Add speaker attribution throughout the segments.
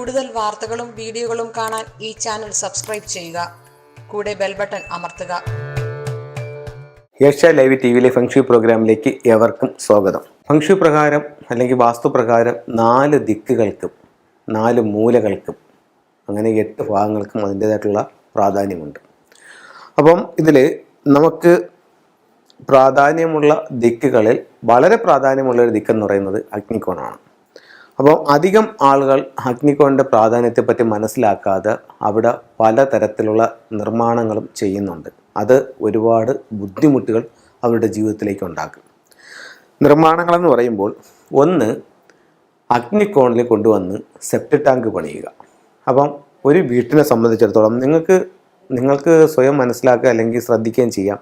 Speaker 1: കൂടുതൽ വാർത്തകളും വീഡിയോകളും കാണാൻ ഈ ചാനൽ സബ്സ്ക്രൈബ് ചെയ്യുക. കൂടെ ബെൽ ബട്ടൺ അമർത്തുക.
Speaker 2: ഏഷ്യ ലൈവ് ടിവിയിലെ ഫെങ്ഷു പ്രോഗ്രാമിലേക്ക് ഏവർക്കും സ്വാഗതം. ഫെങ്ഷു പ്രകാരം അല്ലെങ്കിൽ വാസ്തുപ്രകാരം 4 ദിക്കുകൾക്കും 4 മൂലകൾക്കും അങ്ങനെ 8 ഭാഗങ്ങൾക്കും അതിൻ്റേതായിട്ടുള്ള പ്രാധാന്യമുണ്ട്. അപ്പം ഇതിൽ നമുക്ക് പ്രാധാന്യമുള്ള ദിക്കുകളിൽ വളരെ പ്രാധാന്യമുള്ളൊരു ദിക്കെന്ന് പറയുന്നത് അഗ്നികോണാണ്. അപ്പോൾ അധികം ആളുകൾ അഗ്നികോണിൻ്റെ പ്രാധാന്യത്തെപ്പറ്റി മനസ്സിലാക്കാതെ അവിടെ പലതരത്തിലുള്ള നിർമ്മാണങ്ങളും ചെയ്യുന്നുണ്ട്. അത് ഒരുപാട് ബുദ്ധിമുട്ടുകൾ അവരുടെ ജീവിതത്തിലേക്ക് ഉണ്ടാക്കും. നിർമ്മാണങ്ങളെന്ന് പറയുമ്പോൾ ഒന്ന് അഗ്നികോണിൽ കൊണ്ടുവന്ന് സെപ്റ്റിക് ടാങ്ക് പണിയുക. അപ്പം ഒരു വീട്ടിനെ സംബന്ധിച്ചിടത്തോളം നിങ്ങൾക്ക് സ്വയം മനസ്സിലാക്കുക അല്ലെങ്കിൽ ശ്രദ്ധിക്കുകയും ചെയ്യാം.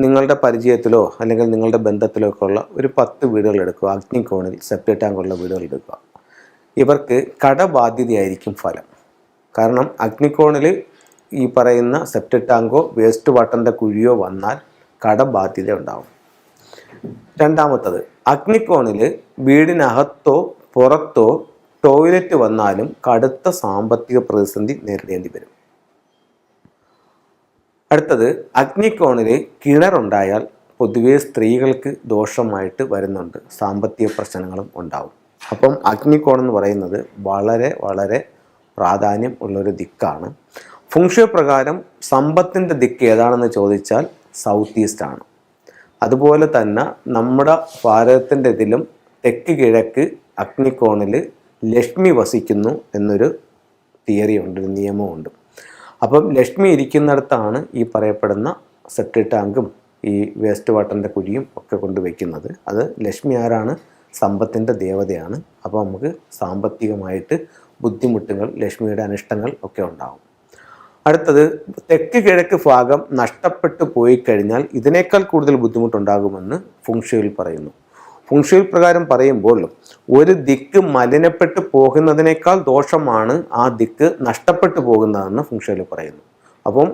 Speaker 2: നിങ്ങളുടെ പരിചയത്തിലോ അല്ലെങ്കിൽ നിങ്ങളുടെ ബന്ധത്തിലോ ഒക്കെ ഉള്ള ഒരു 10 വീടുകൾ എടുക്കുക. അഗ്നികോണിൽ സെപ്റ്റിക് ടാങ്കുള്ള വീടുകൾ എടുക്കുക. ഇവർക്ക് കടബാധ്യതയായിരിക്കും ഫലം. കാരണം അഗ്നികോണിൽ ഈ പറയുന്ന സെപ്റ്റിക് ടാങ്കോ വേസ്റ്റ് വാട്ടറിൻ്റെ കുഴിയോ വന്നാൽ കടബാധ്യത ഉണ്ടാവും. രണ്ടാമത്തത്, അഗ്നികോണിൽ വീടിനകത്തോ പുറത്തോ ടോയ്ലറ്റ് വന്നാലും കടുത്ത സാമ്പത്തിക പ്രതിസന്ധി നേരിടേണ്ടി വരും. അടുത്തത്, അഗ്നികോണിൽ കിണറുണ്ടായാൽ പൊതുവെ സ്ത്രീകൾക്ക് ദോഷമായിട്ട് വരുന്നുണ്ട്, സാമ്പത്തിക പ്രശ്നങ്ങളും ഉണ്ടാവും. അപ്പം അഗ്നികോൺ എന്ന് പറയുന്നത് വളരെ വളരെ പ്രാധാന്യം ഉള്ളൊരു ദിക്കാണ്. ഫെങ്ഷു പ്രകാരം സമ്പത്തിൻ്റെ ദിക്ക് ഏതാണെന്ന് ചോദിച്ചാൽ സൗത്ത് ഈസ്റ്റ് ആണ്. അതുപോലെ തന്നെ നമ്മുടെ ഭാരതത്തിൻ്റെ ഇതിലും തെക്ക് കിഴക്ക് അഗ്നികോണിൽ ലക്ഷ്മി വസിക്കുന്നു എന്നൊരു തിയറിയുണ്ട്, ഒരു നിയമമുണ്ട്. അപ്പം ലക്ഷ്മി ഇരിക്കുന്നിടത്താണ് ഈ പറയപ്പെടുന്ന സെപ്റ്റിക് ടാങ്കും ഈ വേസ്റ്റ് വാട്ടറിൻ്റെ കുഴിയും ഒക്കെ കൊണ്ടുവയ്ക്കുന്നത്. അത് ലക്ഷ്മി ആരാണ്? സമ്പത്തിൻ്റെ ദേവതയാണ്. അപ്പോൾ നമുക്ക് സാമ്പത്തികമായിട്ട് ബുദ്ധിമുട്ടുകൾ, ലക്ഷ്മിയുടെ അനിഷ്ടങ്ങൾ ഒക്കെ ഉണ്ടാകും. അടുത്തത്, തെക്ക് കിഴക്ക് ഭാഗം നഷ്ടപ്പെട്ടു പോയി കഴിഞ്ഞാൽ ഇതിനേക്കാൾ കൂടുതൽ ബുദ്ധിമുട്ടുണ്ടാകുമെന്ന് ഫെങ്ഷുയിൽ പറയുന്നു. ഫെങ്ഷുയിൽ പ്രകാരം പറയുമ്പോൾ ഒരു ദിക്ക് മലിനപ്പെട്ടു പോകുന്നതിനേക്കാൾ ദോഷമാണ് ആ ദിക്ക് നഷ്ടപ്പെട്ടു പോകുന്നതെന്ന് ഫെങ്ഷുയിൽ പറയുന്നു. അപ്പം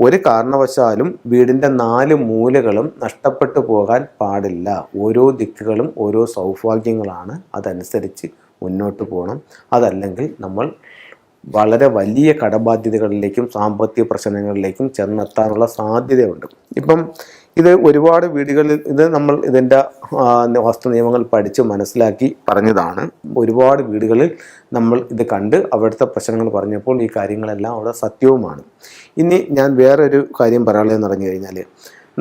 Speaker 2: ഒരു കാരണവശാലും വീടിൻ്റെ 4 മൂലകളും നഷ്ടപ്പെട്ടു പോകാൻ പാടില്ല. ഓരോ ദിക്കുകളും ഓരോ സൗഭാഗ്യങ്ങളാണ്, അതനുസരിച്ച് മുന്നോട്ട് പോകണം. അതല്ലെങ്കിൽ നമ്മൾ വളരെ വലിയ കടബാധ്യതകളിലേക്കും സാമ്പത്തിക പ്രശ്നങ്ങളിലേക്കും ചെന്നെത്താനുള്ള സാധ്യതയുണ്ട്. ഇപ്പം ഇത് ഒരുപാട് വീടുകളിൽ നമ്മൾ ഇതിൻ്റെ വാസ്തു നിയമങ്ങൾ പഠിച്ച് മനസ്സിലാക്കി പറഞ്ഞതാണ്. ഒരുപാട് വീടുകളിൽ നമ്മൾ ഇത് കണ്ട് അവിടുത്തെ പ്രശ്നങ്ങൾ പറഞ്ഞപ്പോൾ ഈ കാര്യങ്ങളെല്ലാം അവിടെ സത്യവുമാണ്. ഇനി ഞാൻ വേറൊരു കാര്യം പറയാനുള്ളതെന്ന് പറഞ്ഞു കഴിഞ്ഞാൽ,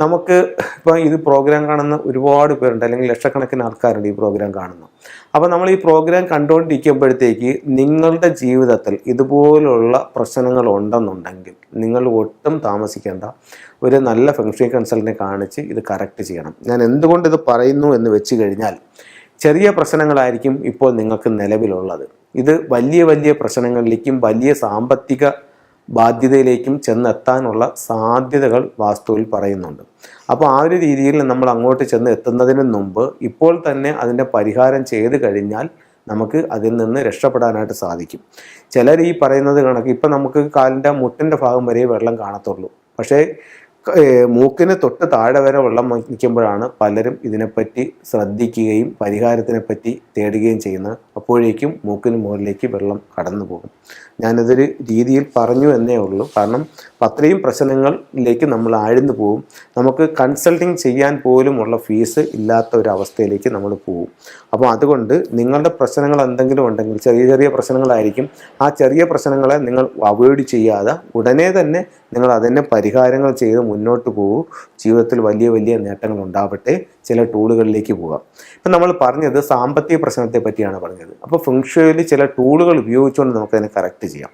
Speaker 2: നമുക്ക് ഇപ്പോൾ ഇത് പ്രോഗ്രാം കാണുന്ന ഒരുപാട് പേരുണ്ട്, അല്ലെങ്കിൽ ലക്ഷക്കണക്കിന് ആൾക്കാരുണ്ട് ഈ പ്രോഗ്രാം കാണുന്നു. അപ്പോൾ നമ്മൾ ഈ പ്രോഗ്രാം കണ്ടുകൊണ്ടിരിക്കുമ്പോഴത്തേക്ക് നിങ്ങളുടെ ജീവിതത്തിൽ ഇതുപോലുള്ള പ്രശ്നങ്ങൾ ഉണ്ടെന്നുണ്ടെങ്കിൽ നിങ്ങൾ ഒട്ടും താമസിക്കേണ്ട, ഒരു നല്ല ഫെങ്ഷു കൺസൾട്ടിനെ കാണിച്ച് ഇത് കറക്റ്റ് ചെയ്യണം. ഞാൻ എന്തുകൊണ്ട് ഇത് പറയുന്നു എന്ന് വെച്ച് കഴിഞ്ഞാൽ, ചെറിയ പ്രശ്നങ്ങളായിരിക്കും ഇപ്പോൾ നിങ്ങൾക്ക് നിലവിലുള്ളത്. ഇത് വലിയ വലിയ പ്രശ്നങ്ങളിലേക്കും വലിയ സാമ്പത്തിക ബാധ്യതയിലേക്കും ചെന്നെത്താനുള്ള സാധ്യതകൾ വാസ്തുവിൽ പറയുന്നുണ്ട്. അപ്പോൾ ആ ഒരു രീതിയിൽ നമ്മൾ അങ്ങോട്ട് ചെന്ന് എത്തുന്നതിന് മുമ്പ് ഇപ്പോൾ തന്നെ അതിൻ്റെ പരിഹാരം ചെയ്ത് കഴിഞ്ഞാൽ നമുക്ക് അതിൽ നിന്ന് രക്ഷപ്പെടാനായിട്ട് സാധിക്കും. ചിലർ ഈ പറയുന്നത് കണക്ക് ഇപ്പം നമുക്ക് കാലിൻ്റെ മുട്ടിൻ്റെ ഭാഗം വരെ വെള്ളം കാണത്തുള്ളൂ. പക്ഷേ മൂക്കിന് തൊട്ട് താഴെ വരെ വെള്ളം നിൽക്കുമ്പോഴാണ് പലരും ഇതിനെപ്പറ്റി ശ്രദ്ധിക്കുകയും പരിഹാരത്തിനെപ്പറ്റി തേടുകയും ചെയ്യുന്നത്. അപ്പോഴേക്കും മൂക്കിന് മുകളിലേക്ക് വെള്ളം കടന്നു പോകും. ഞാനതൊരു രീതിയിൽ പറഞ്ഞു എന്നേ ഉള്ളൂ. കാരണം അത്രയും പ്രശ്നങ്ങളിലേക്ക് നമ്മൾ ആഴ്ന്നു പോകും. നമുക്ക് കൺസൾട്ടിങ് ചെയ്യാൻ പോലുമുള്ള ഫീസ് ഇല്ലാത്ത ഒരു അവസ്ഥയിലേക്ക് നമ്മൾ പോകും. അപ്പോൾ അതുകൊണ്ട് നിങ്ങളുടെ പ്രശ്നങ്ങൾ എന്തെങ്കിലും ഉണ്ടെങ്കിൽ, ചെറിയ ചെറിയ പ്രശ്നങ്ങളായിരിക്കും, ആ ചെറിയ പ്രശ്നങ്ങളെ നിങ്ങൾ അവോയ്ഡ് ചെയ്യാതെ ഉടനെ തന്നെ നിങ്ങൾ അതിനെ പരിഹാരങ്ങൾ ചെയ്ത് മുന്നോട്ട് പോകും. ജീവിതത്തിൽ വലിയ വലിയ നേട്ടങ്ങൾ ഉണ്ടാവട്ടെ. ചില ടൂളുകളിലേക്ക് പോകാം. ഇപ്പം നമ്മൾ പറഞ്ഞത് സാമ്പത്തിക പ്രശ്നത്തെ പറ്റിയാണ് പറഞ്ഞത്. അപ്പോൾ ഫെങ്ഷുയിൽ ചില ടൂളുകൾ ഉപയോഗിച്ചുകൊണ്ട് നമുക്കതിനെ കറക്റ്റ് ചെയ്യാം.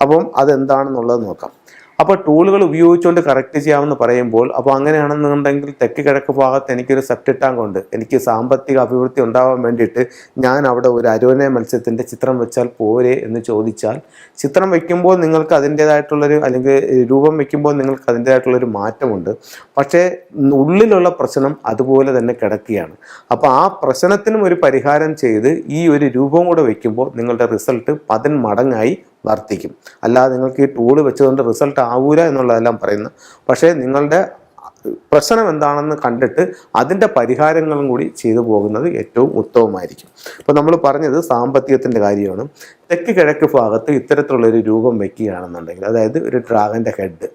Speaker 2: അപ്പം അതെന്താണെന്നുള്ളത് നോക്കാം. അപ്പോൾ ടൂളുകൾ ഉപയോഗിച്ചുകൊണ്ട് കറക്റ്റ് ചെയ്യാമെന്ന് പറയുമ്പോൾ, അപ്പോൾ അങ്ങനെയാണെന്നുണ്ടെങ്കിൽ തെക്ക് കിഴക്ക് ഭാഗത്ത് എനിക്കൊരു സെപ്റ്റിക് ടാങ്ക് ഉണ്ട്, എനിക്ക് സാമ്പത്തിക അഭിവൃദ്ധി ഉണ്ടാവാൻ വേണ്ടിയിട്ട് ഞാൻ അവിടെ ഒരു അരോന മത്സ്യത്തിൻ്റെ ചിത്രം വെച്ചാൽ പോരെ എന്ന് ചോദിച്ചാൽ, ചിത്രം വയ്ക്കുമ്പോൾ നിങ്ങൾക്ക് അതിൻ്റേതായിട്ടുള്ളൊരു, അല്ലെങ്കിൽ രൂപം വയ്ക്കുമ്പോൾ നിങ്ങൾക്ക് അതിൻ്റേതായിട്ടുള്ളൊരു മാറ്റമുണ്ട്. പക്ഷേ ഉള്ളിലുള്ള പ്രശ്നം അതുപോലെ തന്നെ കിടക്കുകയാണ്. അപ്പോൾ ആ പ്രശ്നത്തിനും ഒരു പരിഹാരം ചെയ്ത് ഈ ഒരു രൂപം കൂടെ വയ്ക്കുമ്പോൾ നിങ്ങളുടെ റിസൾട്ട് 10 മടങ്ങായി വർദ്ധിക്കും. അല്ലാതെ നിങ്ങൾക്ക് ഈ ടൂള് വെച്ചുകൊണ്ട് റിസൾട്ട് ആവൂല എന്നുള്ളതെല്ലാം പറയുന്നത്. പക്ഷേ നിങ്ങളുടെ പ്രശ്നം എന്താണെന്ന് കണ്ടിട്ട് അതിൻ്റെ പരിഹാരങ്ങളും കൂടി ചെയ്തു പോകുന്നത് ഏറ്റവും ഉത്തമമായിരിക്കും. അപ്പോൾ നമ്മൾ പറഞ്ഞത് സാമ്പത്തികത്തിൻ്റെ കാര്യമാണ്. തെക്ക് കിഴക്ക് ഭാഗത്ത് ഇത്തരത്തിലുള്ളൊരു രൂപം വയ്ക്കുകയാണെന്നുണ്ടെങ്കിൽ, അതായത് ഒരു ഡ്രാഗൻ്റെ ഹെഡ്,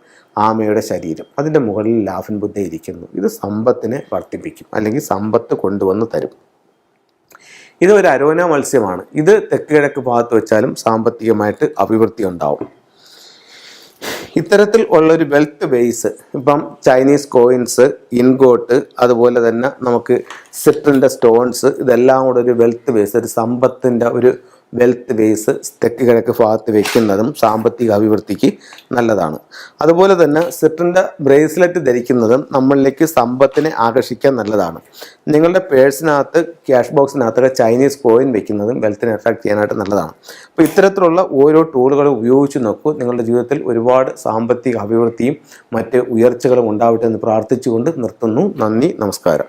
Speaker 2: ആമയുടെ ശരീരം, അതിൻ്റെ മുകളിൽ ലാഫിൻ ബുദ്ധ ഇരിക്കുന്നു, ഇത് സമ്പത്തിനെ വർദ്ധിപ്പിക്കും, അല്ലെങ്കിൽ സമ്പത്ത് കൊണ്ടുവന്ന് തരും. ഇത് ഒരു അരോന മത്സ്യമാണ്. ഇത് തെക്ക് കിഴക്ക് ഭാഗത്ത് വെച്ചാലും സാമ്പത്തികമായിട്ട് അഭിവൃദ്ധി ഉണ്ടാവും. ഇത്തരത്തിൽ ഉള്ളൊരു വെൽത്ത് ബേസ്, ഇപ്പം ചൈനീസ് കോയിൻസ്, ഇൻഗോട്ട്, അതുപോലെ തന്നെ നമുക്ക് സിട്രിൻ്റെ സ്റ്റോൺസ്, ഇതെല്ലാം കൂടെ ഒരു വെൽത്ത് ബേസ്, ഒരു സമ്പത്തിൻ്റെ ഒരു വെൽത്ത് ബേസ് തെക്ക് കിഴക്ക് ഭാഗത്ത് വെക്കുന്നതും സാമ്പത്തിക അഭിവൃദ്ധിക്ക് നല്ലതാണ്. അതുപോലെ തന്നെ സിട്രിൻ്റെ ബ്രേസ്ലെറ്റ് ധരിക്കുന്നതും നമ്മളിലേക്ക് സമ്പത്തിനെ ആകർഷിക്കാൻ നല്ലതാണ്. നിങ്ങളുടെ പേഴ്സിനകത്ത്, ക്യാഷ് ബോക്സിനകത്തൊക്കെ ചൈനീസ് കോയിൻ വെക്കുന്നതും വെൽത്തിനെ അട്രാക്ട് ചെയ്യാനായിട്ട് നല്ലതാണ്. അപ്പോൾ ഇത്തരത്തിലുള്ള ഓരോ ടൂളുകൾ ഉപയോഗിച്ച് നോക്കൂ. നിങ്ങളുടെ ജീവിതത്തിൽ ഒരുപാട് സാമ്പത്തിക അഭിവൃദ്ധിയും മറ്റ് ഉയർച്ചകളും ഉണ്ടാവട്ടെ എന്ന് പ്രാർത്ഥിച്ചുകൊണ്ട് നിർത്തുന്നു. നന്ദി, നമസ്കാരം.